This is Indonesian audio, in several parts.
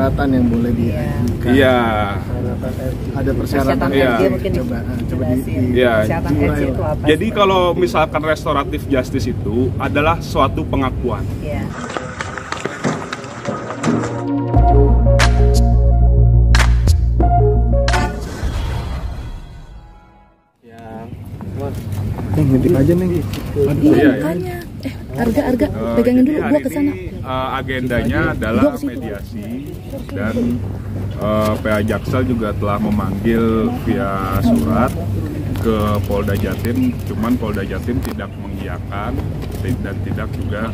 persyaratan yang boleh diajukan. Iya. Ada persyaratan. Iya. Coba di. Iya. Itu apa? Jadi kalau misalkan restoratif justice itu adalah suatu pengakuan. Iya. Ngedik aja nih. Iya. Harga pegangin dulu, gua kesana. Agendanya adalah mediasi dan PA Jaksel juga telah memanggil via surat ke Polda Jatim, cuman Polda Jatim tidak mengiyakan dan tidak juga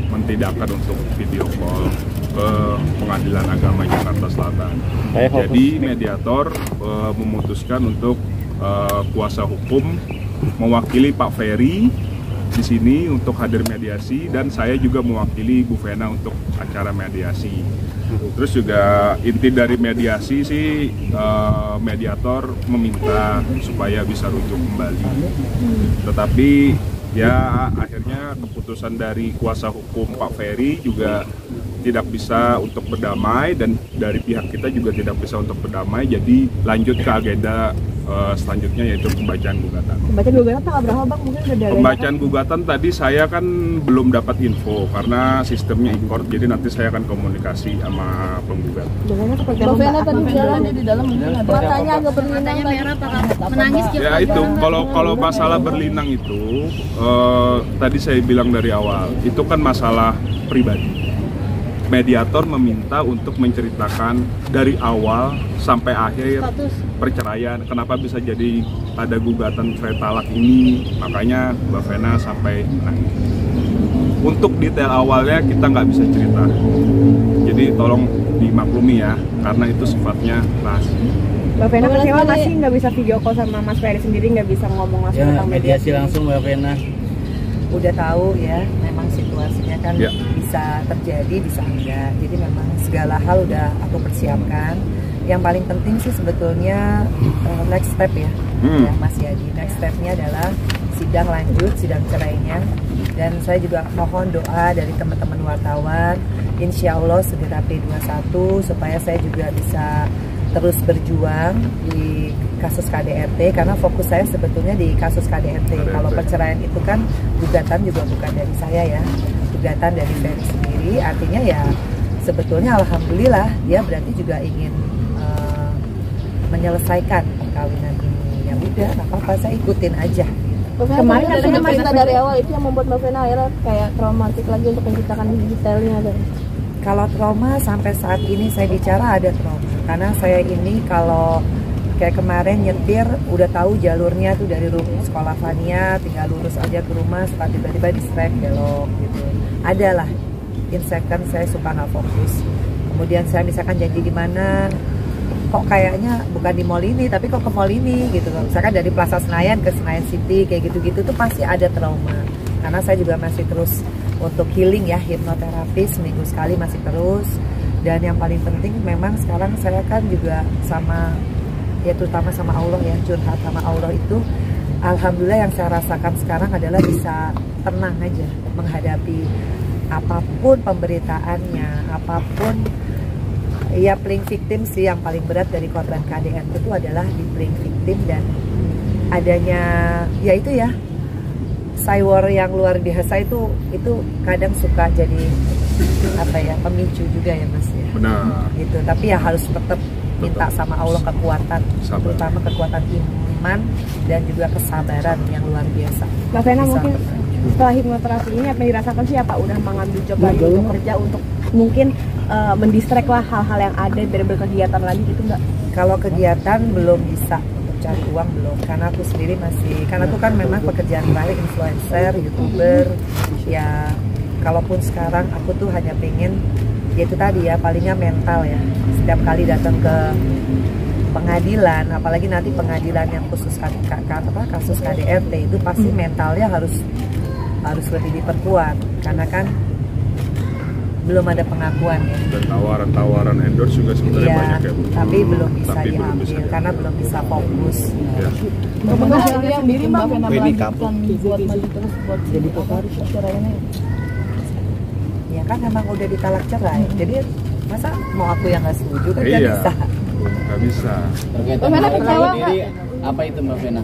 mentidakkan untuk video call ke Pengadilan Agama Jakarta Selatan. Jadi mediator memutuskan untuk kuasa hukum mewakili Pak Ferry di sini untuk hadir mediasi, dan saya juga mewakili Bu Vena untuk acara mediasi. Terus juga inti dari mediasi sih mediator meminta supaya bisa rujuk kembali. Tetapi ya akhirnya keputusan dari kuasa hukum Pak Ferry juga tidak bisa untuk berdamai, dan dari pihak kita juga tidak bisa untuk berdamai. Jadi lanjut ke agenda selanjutnya, yaitu pembacaan gugatan. Pembacaan gugatan tanggal berapa Bang? Mungkin udah ada. Pembacaan gugatan tadi saya kan belum dapat info karena sistemnya e-court, jadi nanti saya akan komunikasi sama penggugat. Mbak Vena tadi jalan di dalam mungkin ada matanya agak berlinang, merah menangis gitu. Ya itu kalau masalah berlinang itu tadi saya bilang dari awal, itu kan masalah pribadi. Mediator meminta untuk menceritakan dari awal sampai akhir perceraian, kenapa bisa jadi ada gugatan cerai talak ini, makanya Mbak Vena sampai nangis. Untuk detail awalnya kita nggak bisa cerita, jadi tolong dimaklumi ya, karena itu sifatnya rahasia. Mbak Vena kecewa masih nggak bisa video call sama Mas Ferry sendiri, nggak bisa ngomong langsung tentang mediasi langsung Mbak Vena. Udah tahu ya, memang situasinya kan bisa terjadi, bisa enggak. Jadi memang segala hal udah aku persiapkan. Yang paling penting sih sebetulnya next step ya, Mas Yadi. Next stepnya adalah sidang lanjut, sidang cerainya. Dan saya juga mohon doa dari teman-teman wartawan, insya Allah segera P21 supaya saya juga bisa terus berjuang di kasus KDRT, karena fokus saya sebetulnya di kasus KDRT. Kalau perceraian itu kan gugatan juga bukan dari saya ya, gugatan dari Ferry sendiri. Artinya ya sebetulnya alhamdulillah dia berarti juga ingin menyelesaikan perkawinan ini. Ya udah, nggak apa-apa, saya ikutin aja. Kemarin katanya cerita dari awal itu yang membuat Mbak Vena akhirnya kayak traumatik lagi untuk menceritakan detailnya. Kalau trauma sampai saat ini saya bicara ada trauma, karena saya ini kalau kayak kemarin nyetir udah tahu jalurnya tuh dari sekolah Fania, tinggal lurus aja ke rumah, tiba-tiba distrek belok gitu. Adalah in second saya suka nggak fokus. Kemudian saya misalkan janji di mana, kok kayaknya bukan di mall ini tapi kok ke mall ini gitu. Misalkan dari Plaza Senayan ke Senayan City kayak gitu-gitu tuh pasti ada trauma. Karena saya juga masih terus untuk healing ya, hipnoterapi seminggu sekali masih terus. Dan yang paling penting memang sekarang saya kan juga sama, ya terutama sama Allah ya, curhat sama Allah itu. Alhamdulillah yang saya rasakan sekarang adalah bisa tenang aja menghadapi apapun pemberitaannya, apapun. Ya playing victim sih yang paling berat dari korban KDRT itu adalah di playing victim, dan adanya ya itu ya cyber yang luar biasa itu kadang suka jadi apa ya, pemicu juga ya Mas ya. Benar. Gitu. Tapi ya harus tetap minta sama Allah kekuatan, terutama kekuatan iman dan juga kesabaran yang luar biasa. Mbak Vena mungkin setelah hipnoterapi ini apa yang dirasakan sih, apa udah mengambil job lagi untuk kerja, untuk mungkin mendistract lah hal-hal yang ada biar berkegiatan lagi gitu nggak? Kalau kegiatan belum bisa untuk cari uang belum, karena aku sendiri masih, karena aku kan memang pekerjaan terakhir influencer, youtuber ya. Kalaupun sekarang aku tuh hanya pengen ya itu tadi ya, palingnya mental ya, setiap kali datang ke pengadilan, apalagi nanti pengadilan yang khusus kasus KDRT itu pasti mentalnya harus lebih diperkuat, karena kan belum ada pengakuan ya. Dan tawaran endorse juga sebenarnya banyak ya. Tapi belum bisa diambil karena belum bisa fokus. Ya. Mbak Vena sendiri Mbak Vena melanjutkan buat maju terus buat jadi pewaris cerainya. Ya kan memang udah ditalak cerai, jadi Masa mau aku yang nggak setuju kan nggak Iya. bisa. Nggak bisa. Berkaitan Mbak Vena dengan kecewa harga diri, apa itu Mbak Vena?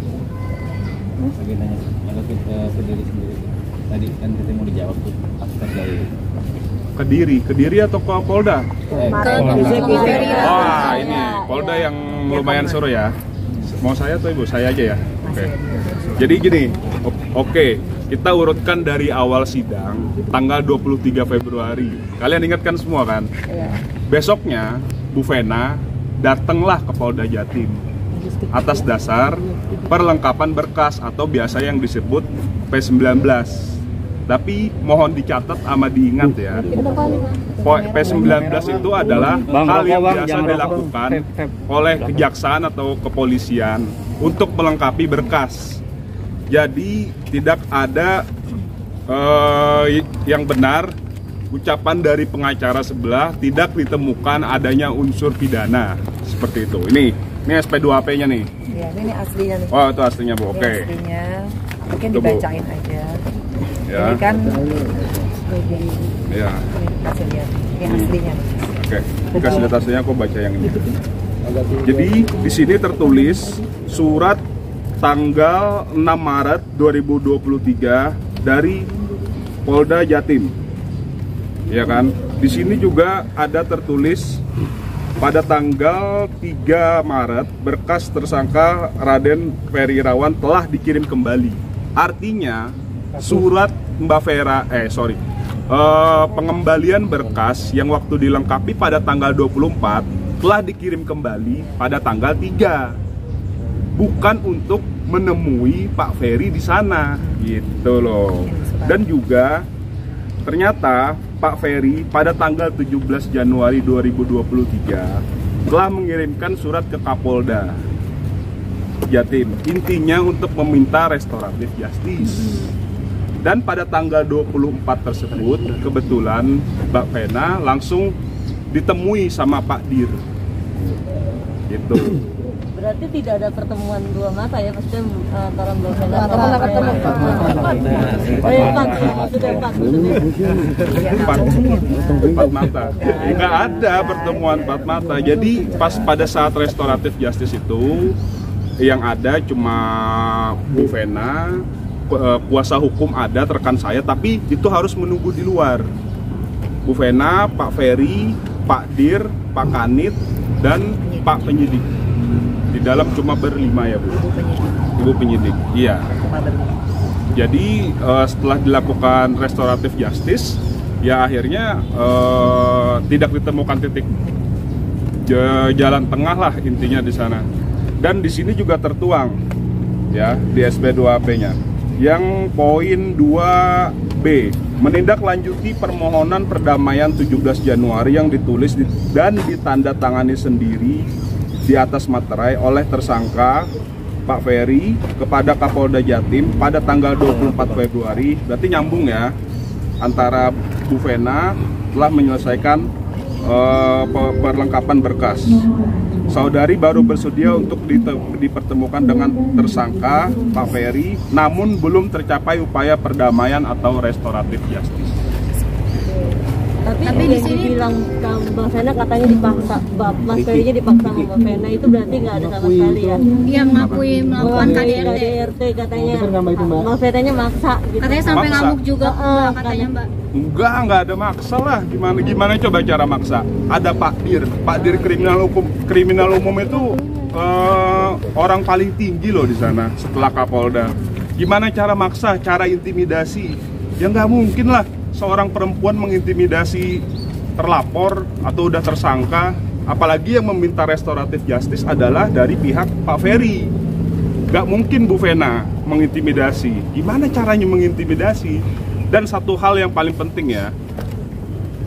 Agendanya, kalau kita ke diri sendiri. Tadi kan kita mau dijawab tuh aspek dari Kediri atau ke Polda? Wah, ini Polda yang lumayan seru ya. Mau saya atau Ibu? Saya aja ya. Oke. Jadi gini, oke, kita urutkan dari awal sidang tanggal 23 Februari. Kalian ingat kan semua kan? Besoknya Bu Vena datanglah ke Polda Jatim atas dasar perlengkapan berkas atau biasa yang disebut P19. Tapi mohon dicatat sama diingat ya, P19 itu adalah hal yang biasa dilakukan oleh kejaksaan atau kepolisian untuk melengkapi berkas. Jadi tidak ada yang benar ucapan dari pengacara sebelah tidak ditemukan adanya unsur pidana seperti itu. Ini SP2AP-nya nih. Ya, ini aslinya nih. Oh, itu aslinya Bu. Oke. Ini aslinya. Mungkin Tuh, Bu. dibacain aja. Ya. Ini kan Ya. ini kasih lihat. Ini aslinya. Oke. Dikasih lihat aslinya, aku baca yang ini. Jadi di sini tertulis surat tanggal 6 Maret 2023 dari Polda Jatim. Ya kan? Di sini juga ada tertulis pada tanggal 3 Maret berkas tersangka Raden Ferry Irawan telah dikirim kembali. Artinya surat Mbak Vera, pengembalian berkas yang waktu dilengkapi pada tanggal 24 telah dikirim kembali pada tanggal 3. Bukan untuk menemui Pak Ferry di sana, gitu loh. Dan juga ternyata Pak Ferry pada tanggal 17 Januari 2023 telah mengirimkan surat ke Kapolda Jatim, intinya untuk meminta restoratif justice. Dan pada tanggal 24 tersebut kebetulan Mbak Vena langsung ditemui sama Pak Dir, gitu. Berarti tidak ada pertemuan dua mata ya, maksudnya antara Mbak Vena empat mata. Nggak ada pertemuan empat mata. Jadi pas pada saat restoratif justice itu yang ada cuma Bu Vena, kuasa hukum ada, rekan saya, tapi itu harus menunggu di luar. Bu Vena, Pak Ferry, Pak Dir, Pak Kanit, dan Pak penyidik. Di dalam cuma berlima ya Bu. Ibu penyidik. Iya. Jadi setelah dilakukan restoratif justice, ya akhirnya tidak ditemukan titik jalan tengah lah intinya di sana. Dan di sini juga tertuang ya di SP2AP-nya. Yang poin 2B, menindaklanjuti permohonan perdamaian 17 Januari yang ditulis dan ditandatangani sendiri di atas materai oleh tersangka Pak Ferry kepada Kapolda Jatim pada tanggal 24 Februari. Berarti nyambung ya, antara Bu Vena telah menyelesaikan perlengkapan berkas. Saudari baru bersedia untuk dipertemukan dengan tersangka Pak Ferry, namun belum tercapai upaya perdamaian atau restoratif justice. Tapi di sini bilang Mbak Vena katanya dipaksa, Mas Ferry-nya dipaksa sama Mbak Vena, itu berarti nggak ada sama sekali ya? Dia mengakui melakukan KDRT katanya, Mbak Vena-nya maksa gitu. Katanya sampai Maksa. ngamuk juga Mbak, katanya Mbak. Enggak ada maksa lah. Gimana coba cara maksa? Ada Pak Dir kriminal umum itu orang paling tinggi loh di sana setelah Kapolda. Gimana cara maksa? Cara intimidasi? Ya nggak mungkin lah seorang perempuan mengintimidasi terlapor atau udah tersangka. Apalagi yang meminta restoratif justice adalah dari pihak Pak Ferry. Nggak mungkin Bu Vena mengintimidasi. Gimana caranya mengintimidasi? Dan satu hal yang paling penting ya,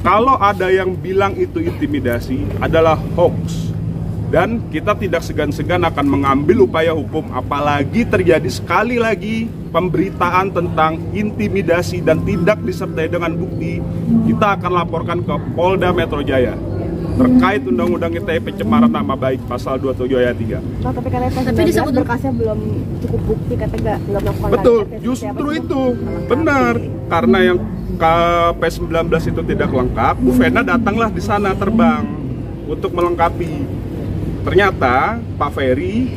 kalau ada yang bilang itu intimidasi adalah hoax, dan kita tidak segan-segan akan mengambil upaya hukum. Apalagi terjadi sekali lagi pemberitaan tentang intimidasi dan tidak disertai dengan bukti, kita akan laporkan ke Polda Metro Jaya. terkait Undang-Undang ITE pencemaran nama baik pasal 27 ayat 3. Nah, tapi katanya Tapi disebut berkasnya belum cukup bukti, katanya nggak melakukan. Betul, justru itu benar. Karena yang P19 itu tidak lengkap, Bu Vena datanglah di sana terbang untuk melengkapi. Ternyata Pak Ferry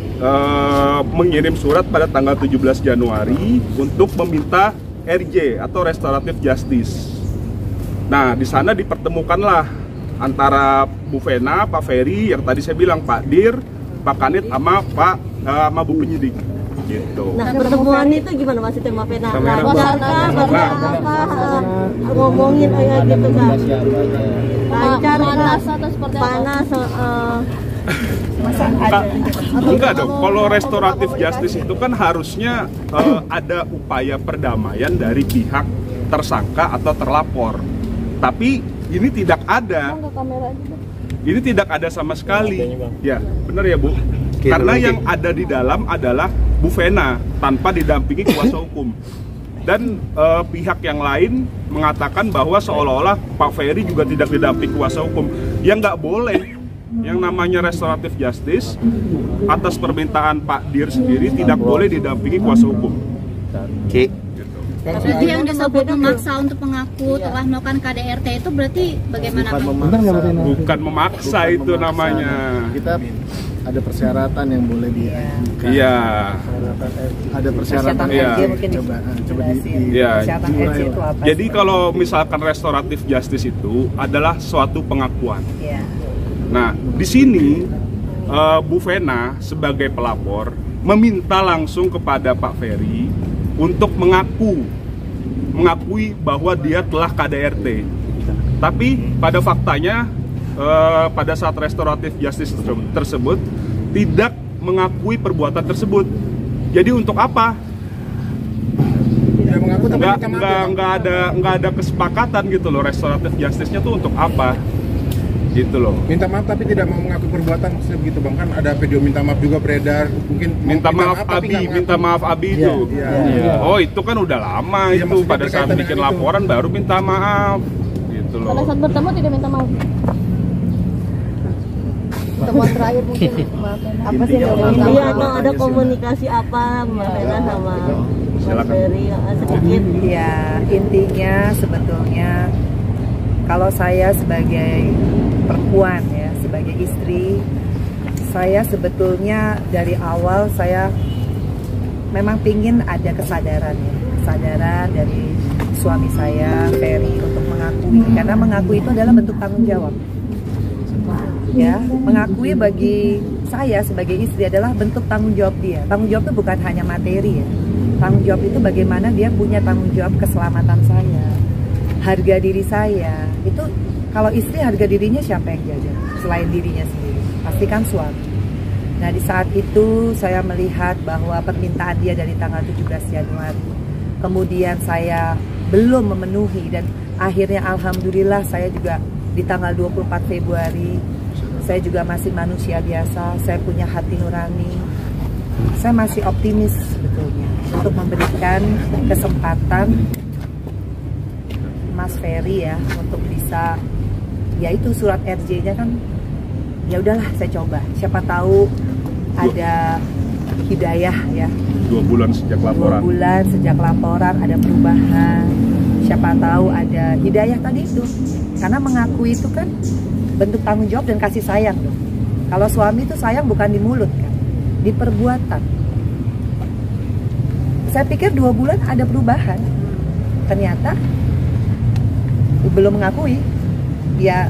mengirim surat pada tanggal 17 Januari untuk meminta RJ atau Restoratif Justice. Nah, di sana dipertemukanlah antara Bu Vena, Pak Ferry, yang tadi saya bilang Pak Dir, Pak Kanit, sama Bu penyidik. Gitu. Nah, pertemuan itu gimana maksudnya Mbak Vena? Lancar apa? Ngomongin kayak gitu kan? Lancar panas atau seperti apa? panas? Enggak dong, kalau restoratif justice itu kan harusnya ada upaya perdamaian dari pihak tersangka atau terlapor. Tapi ini tidak ada. Ini tidak ada sama sekali. Ya, benar ya Bu? Karena yang ada di dalam adalah Bu Vena tanpa didampingi kuasa hukum. Dan pihak yang lain mengatakan bahwa seolah-olah Pak Ferry juga tidak didampingi kuasa hukum. Yang nggak boleh. Yang namanya restoratif justice atas permintaan Pak Dir sendiri tidak boleh didampingi kuasa hukum. Berarti yang disebut memaksa untuk mengaku telah melakukan KDRT itu berarti bagaimana? Bukan memaksa itu namanya. Kita ada persyaratan yang boleh diajukan. Iya. Ada persyaratan. Iya. Mungkin Coba Iya. persyaratan RJ itu apa? Jadi kalau misalkan restoratif justice itu adalah suatu pengakuan. Iya. Nah, di sini Bu Vena sebagai pelapor meminta langsung kepada Pak Ferry untuk mengakui bahwa dia telah KDRT. Tapi pada faktanya pada saat restoratif justice tersebut tidak mengakui perbuatan tersebut. Jadi untuk apa? Nggak ada kesepakatan gitu loh, restoratif justice-nya tuh untuk apa? Gitu loh. Minta maaf tapi tidak mau mengaku perbuatan begitu Bang, kan ada video minta maaf juga beredar, mungkin minta maaf Abi itu. Iya. Oh, itu kan udah lama Iya, itu pada berkaitan saat dengan bikin itu. laporan baru minta maaf. Gitu loh. Pada saat bertemu tidak minta maaf. Pertemuan terakhir mungkin Mbak Vena. Apa sih yang Intinya Iya, ada komunikasi apa Mbak Vena sama Mbak Ferry sedikit? Ya, intinya sebetulnya kalau saya sebagai perempuan ya, sebagai istri, saya sebetulnya dari awal saya memang pingin ada kesadaran ya, kesadaran dari suami saya, Ferry, untuk mengakui, karena mengakui itu adalah bentuk tanggung jawab. Ya, mengakui bagi saya sebagai istri adalah bentuk tanggung jawab dia. Tanggung jawab itu bukan hanya materi ya. Tanggung jawab itu bagaimana dia punya tanggung jawab keselamatan saya, harga diri saya. Itu kalau istri harga dirinya siapa yang jaga selain dirinya sendiri? Pasti kan suami. Nah, di saat itu saya melihat bahwa permintaan dia dari tanggal 17 Januari, kemudian saya belum memenuhi, dan akhirnya alhamdulillah saya juga di tanggal 24 Februari saya juga masih manusia biasa, saya punya hati nurani, saya masih optimis sebetulnya untuk memberikan kesempatan Mas Ferry ya untuk bisa, yaitu surat RJ-nya kan, ya udahlah saya coba, siapa tahu ada hidayah ya. 2 bulan sejak laporan. 2 bulan sejak laporan ada perubahan, siapa tahu ada hidayah tadi itu. Karena mengakui itu kan bentuk tanggung jawab dan kasih sayang dong. Kalau suami itu sayang bukan di mulut kan, di perbuatan. Saya pikir 2 bulan ada perubahan, ternyata belum mengakui. Ya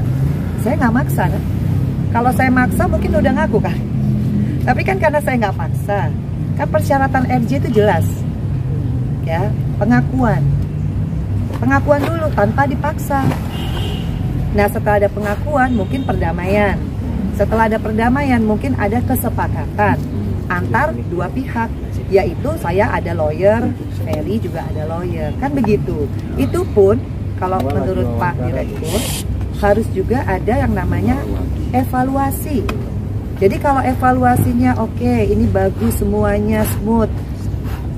saya nggak maksa kan? Kalau saya maksa mungkin udah ngaku kan. Tapi kan karena saya nggak paksa, kan persyaratan RJ itu jelas ya, pengakuan dulu tanpa dipaksa. Nah, setelah ada pengakuan mungkin perdamaian, setelah ada perdamaian mungkin ada kesepakatan antar dua pihak, yaitu saya ada lawyer, Ferry juga ada lawyer, kan begitu. Itu pun kalau menurut Pak Direktur harus juga ada yang namanya evaluasi. Jadi kalau evaluasinya oke, ini bagus semuanya smooth,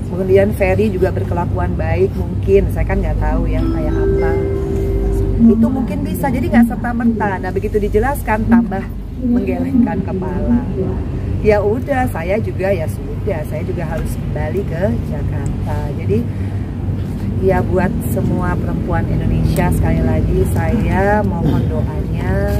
kemudian Ferry juga berkelakuan baik, mungkin saya kan nggak tahu ya kayak apa. itu mungkin bisa. Jadi nggak serta-merta. Nah begitu dijelaskan tambah menggelengkan kepala. Ya udah, saya juga ya sudah, saya juga harus kembali ke Jakarta. Jadi ya buat semua perempuan Indonesia, sekali lagi saya mohon doanya,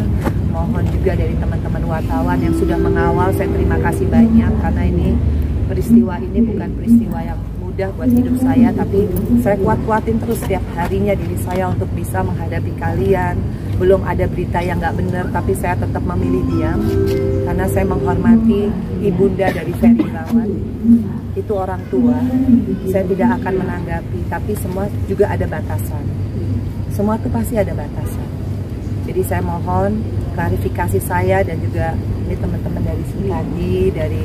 mohon juga dari teman-teman wartawan yang sudah mengawal. Saya terima kasih banyak karena ini peristiwa ini bukan peristiwa yang mudah buat hidup saya, tapi saya kuat-kuatin terus setiap harinya diri saya untuk bisa menghadapi kalian. Belum ada berita yang nggak benar, tapi saya tetap memilih diam karena saya menghormati ibunda dari Ferry Irawan. Itu orang tua, saya tidak akan menanggapi, tapi semua juga ada batasan. Semua itu pasti ada batasan. Jadi saya mohon klarifikasi saya dan juga ini teman-teman dari Sukadi, dari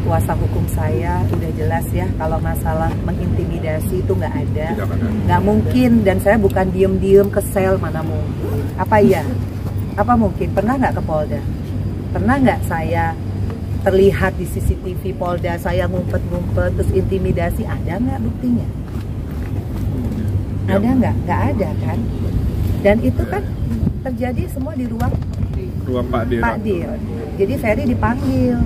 kuasa hukum saya udah jelas ya, kalau masalah mengintimidasi itu nggak ada, nggak mungkin. Dan saya bukan diem-diem ke sel, mana mungkin. Apa iya? Apa mungkin? Pernah nggak ke Polda? Pernah nggak saya terlihat di CCTV Polda saya ngumpet-ngumpet terus intimidasi? Ada nggak buktinya? Ada nggak? Nggak ada kan? Dan itu kan terjadi semua di ruang Pak Dir. Jadi Ferry dipanggil,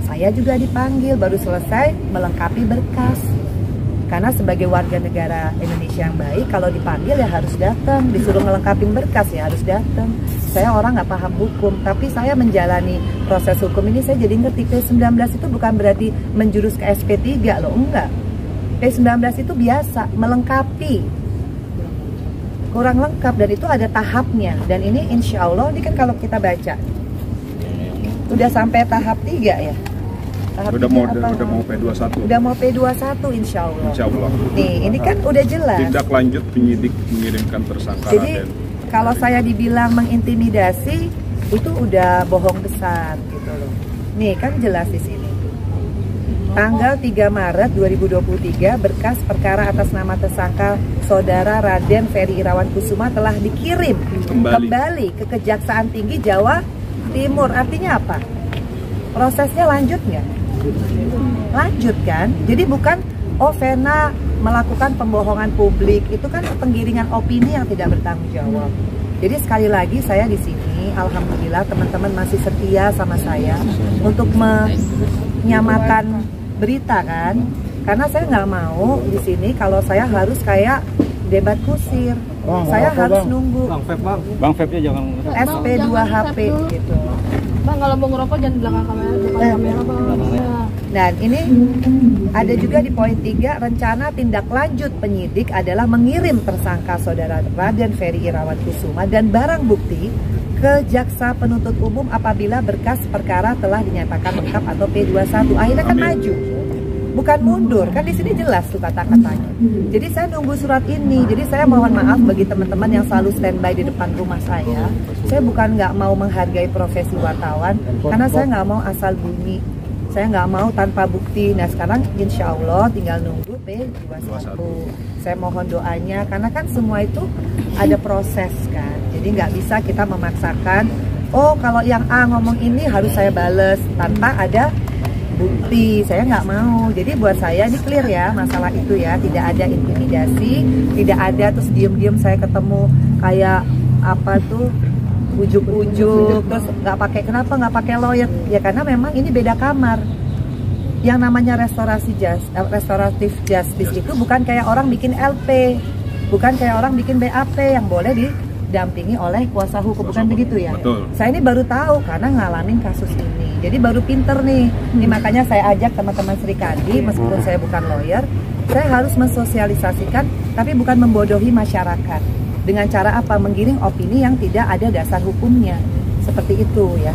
saya juga dipanggil, baru selesai melengkapi berkas. Karena sebagai warga negara Indonesia yang baik, kalau dipanggil ya harus datang, disuruh ngelengkapin berkas ya harus datang. Saya orang nggak paham hukum, tapi saya menjalani proses hukum ini, saya jadi ngerti P19 itu bukan berarti menjurus ke SP3 loh, enggak. P19 itu biasa, melengkapi, kurang lengkap, dan itu ada tahapnya. Dan ini insya Allah, ini kan kalau kita baca, udah sampai tahap 3 ya. Udah mau P21. Udah mau P21 insya Allah. Insya Allah. Nih, ini kan udah jelas. Tindak lanjut penyidik mengirimkan tersangka Jadi, Raden. kalau saya dibilang mengintimidasi, itu udah bohong besar gitu loh. Nih, kan jelas di sini. Tanggal 3 Maret 2023, berkas perkara atas nama tersangka Saudara Raden Ferry Irawan Kusuma telah dikirim kembali ke Kejaksaan Tinggi Jawa Timur. Artinya apa? Prosesnya lanjut nggak? Lanjut kan? Jadi bukan Vena melakukan pembohongan publik, itu kan penggiringan opini yang tidak bertanggung jawab. Jadi sekali lagi saya di sini, alhamdulillah teman-teman masih setia sama saya untuk menyamakan berita kan, karena saya nggak mau di sini kalau saya harus kayak debat kusir. Saya harus nunggu Bang Febnya jangan SP2HP gitu. Bang, kalau mau ngerokok jangan di belakang kamera, depan kamera bang. Dan ini ada juga di poin 3, rencana tindak lanjut penyidik adalah mengirim tersangka Saudara Raden Ferry Irawan Kusuma dan barang bukti ke Jaksa Penuntut Umum apabila berkas perkara telah dinyatakan lengkap atau P21. Akhirnya kan maju, bukan mundur, kan di sini jelas tuh kata-katanya. Jadi saya nunggu surat ini. Jadi saya mohon maaf bagi teman-teman yang selalu standby di depan rumah saya. Saya bukan nggak mau menghargai profesi wartawan, karena saya nggak mau asal bunyi. Saya nggak mau tanpa bukti. Nah sekarang insya Allah tinggal nunggu P21. Saya mohon doanya, karena kan semua itu ada proses kan. Jadi nggak bisa kita memaksakan, oh kalau yang A ngomong ini harus saya bales tanpa ada bukti. Saya nggak mau. Jadi buat saya ini clear ya masalah itu ya, tidak ada intimidasi, tidak ada terus diem-diem saya ketemu kayak apa tuh ujuk-ujuk terus nggak pakai, kenapa nggak pakai lawyer ya, karena memang ini beda kamar. Yang namanya restoratif justice itu bukan kayak orang bikin LP, bukan kayak orang bikin BAP yang boleh didampingi oleh kuasa hukum, bukan begitu ya. Betul. Saya ini baru tahu karena ngalamin kasus ini, jadi baru pinter nih. Ini makanya saya ajak teman-teman Srikadi, meskipun saya bukan lawyer, saya harus mensosialisasikan, tapi bukan membodohi masyarakat. Dengan cara apa? Menggiring opini yang tidak ada dasar hukumnya. Seperti itu ya.